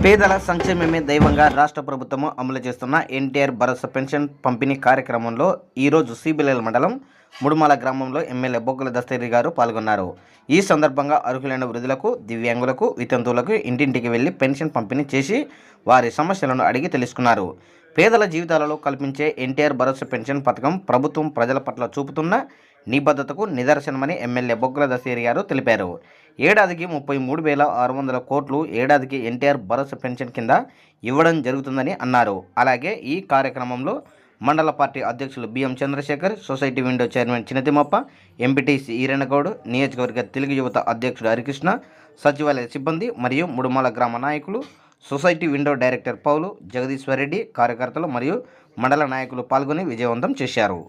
పేదల సంక్షేమమే దైవంగా రాష్ట్ర ప్రభుత్వం అమలు చేస్తున్న ఎన్టీఆర్ భరోసా పెన్షన్ పంపిణీ కార్యక్రమంలో ఈరోజు సిబిఎల్ మండలం ముడుమాల గ్రామంలో ఎమ్మెల్యే బొగ్గల దస్తగిరి గారు పాల్గొన్నారు. ఈ సందర్భంగా అర్హులైన వృద్ధులకు, దివ్యాంగులకు, వితంతువులకు ఇంటింటికి వెళ్లి పెన్షన్ పంపిణీ చేసి వారి సమస్యలను అడిగి తెలుసుకున్నారు. పేదల జీవితాలలో కల్పించే ఎన్టీఆర్ భరోసా పెన్షన్ పథకం ప్రభుత్వం ప్రజల పట్ల చూపుతున్న నిబద్ధతకు నిదర్శనమని ఎమ్మెల్యే బొగ్గల దస్తగిరి గారు తెలిపారు. ఏడాదికి 33,600 కోట్లు ఏడాదికి ఎన్టీఆర్ భరోసా పెన్షన్ కింద ఇవ్వడం జరుగుతుందని అన్నారు. అలాగే ఈ కార్యక్రమంలో మండల పార్టీ అధ్యక్షులు BM Chandrashekar, society window chairman Chinathimmappa, MPTC Eeranagoud, నియోజకవర్గ తెలుగు యువత అధ్యక్షుడు హరికృష్ణ, సచివాలయ సిబ్బంది మరియు ముడుమాల గ్రామ నాయకులు, సొసైటీ విండో డైరెక్టర్ పౌలు, జగదీశ్వర్ రెడ్డి, కార్యకర్తలు మరియు మండల నాయకులు పాల్గొని విజయవంతం చేశారు.